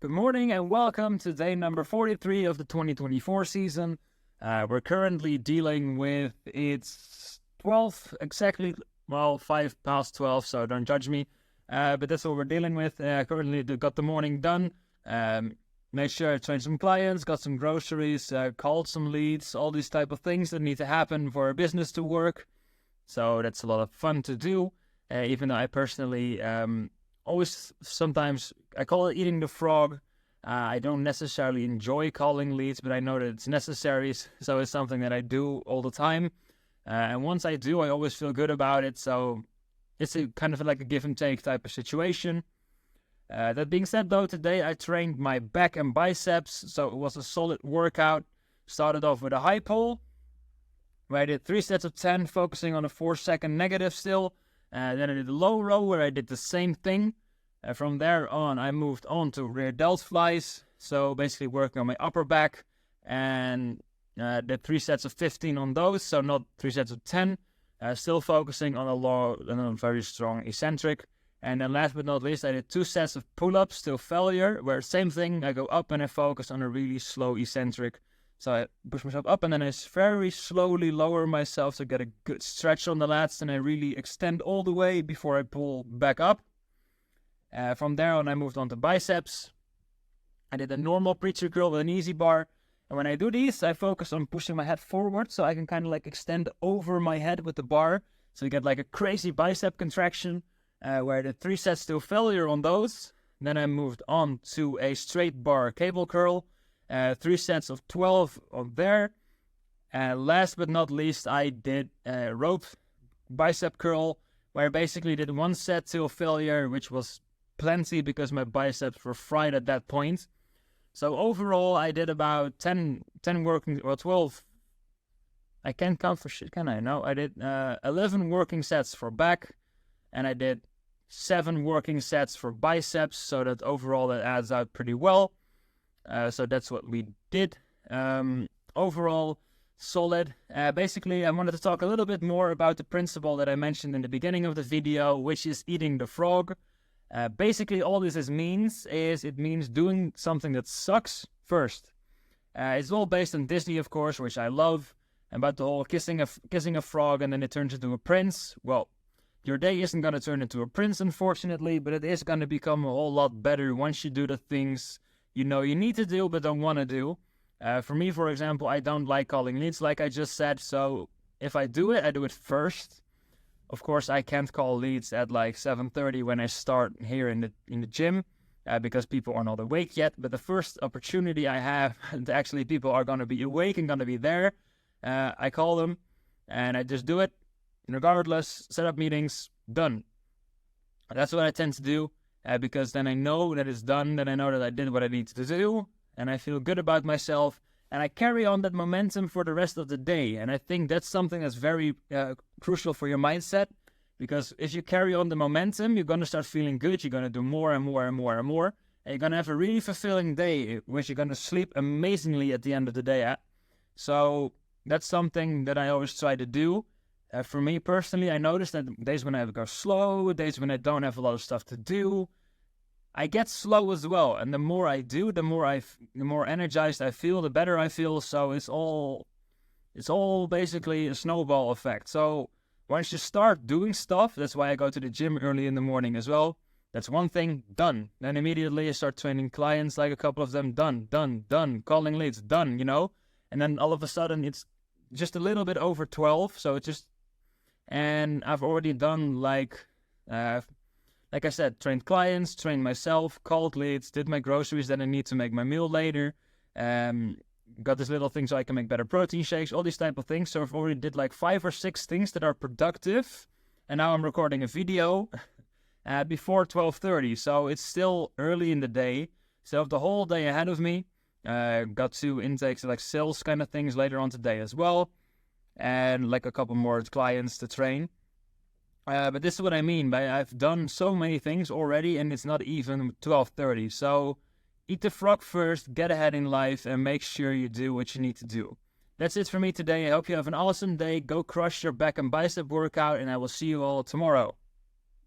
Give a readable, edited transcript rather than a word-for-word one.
Good morning and welcome to day number 43 of the 2024 season. We're currently dealing with, it's 12 exactly, 5 past 12, so don't judge me. But that's what we're dealing with. Currently got the morning done. Made sure I trained some clients, got some groceries, called some leads, all these type of things that need to happen for a business to work. So that's a lot of fun to do, even though I personally always sometimes I call it eating the frog. I don't necessarily enjoy calling leads, but I know that it's necessary, so it's something that I do all the time. And once I do, I always feel good about it. So it's a kind of like a give and take type of situation. That being said, though, today I trained my back and biceps, so it was a solid workout. Started off with a high pull, where I did 3 sets of 10, focusing on a 4-second negative still. Then I did a low row where I did the same thing. From there on, I moved on to rear delt flies. So basically working on my upper back and did 3 sets of 15 on those. So not 3 sets of 10. Still focusing on a low and a very strong eccentric. And then last but not least, I did 2 sets of pull-ups till failure, where same thing, I go up and I focus on a really slow eccentric. So I push myself up and then I very slowly lower myself to get a good stretch on the lats, and I really extend all the way before I pull back up. From there on I moved on to biceps. I did a normal preacher curl with an easy bar. And when I do these, I focus on pushing my head forward so I can kind of like extend over my head with the bar. So you get like a crazy bicep contraction, where I did 3 sets till failure on those. Then I moved on to a straight bar cable curl. 3 sets of 12 on there. Last but not least, I did a rope bicep curl, where I basically did 1 set till failure, which was plenty because my biceps were fried at that point. So overall, I did about 10 working, or 12. I can't count for shit, can I? No, I did 11 working sets for back, and I did 7 working sets for biceps, so that overall that adds out pretty well. So that's what we did. Overall, solid. Basically, I wanted to talk a little bit more about the principle that I mentioned in the beginning of the video, which is eating the frog. Basically, all this means doing something that sucks first. It's all based on Disney, of course, which I love, about the whole kissing a frog and then it turns into a prince. Well, your day isn't going to turn into a prince, unfortunately, but it is going to become a whole lot better once you do the things you know you need to do but don't want to do. For me, for example, I don't like calling leads, like I just said, so if I do it, I do it first. Of course, I can't call leads at like 7:30 when I start here in the gym, because people are not awake yet. But the first opportunity I have, actually people are going to be awake and going to be there, I call them and I just do it. Regardless, set up meetings, done. That's what I tend to do, because then I know that it's done, then I know that I did what I needed to do, and I feel good about myself. And I carry on that momentum for the rest of the day. And I think that's something that's very crucial for your mindset. Because if you carry on the momentum, you're going to start feeling good. You're going to do more and more and more and more. And you're going to have a really fulfilling day, which you're going to sleep amazingly at the end of the day. So that's something that I always try to do. For me personally, I notice that days when I go slow, days when I don't have a lot of stuff to do, I get slow as well, and the more I do, the more energized I feel, the better I feel. So it's all basically a snowball effect. So once you start doing stuff, that's why I go to the gym early in the morning as well. That's one thing, done. Then immediately I start training clients, like a couple of them, done. Calling leads, done, And then all of a sudden it's just a little bit over 12, so it's just, and I've already done like I said, trained clients, trained myself, called leads, did my groceries that I need to make my meal later. Got this little thing so I can make better protein shakes, all these type of things. So I've already did like 5 or 6 things that are productive. And now I'm recording a video before 12:30. So it's still early in the day. So I have the whole day ahead of me. Got 2 intakes, like sales kind of things later on today as well. And like a couple more clients to train. But this is what I mean by I've done so many things already and it's not even 12:30. So eat the frog first, get ahead in life, and make sure you do what you need to do. That's it for me today. I hope you have an awesome day. Go crush your back and bicep workout, and I will see you all tomorrow.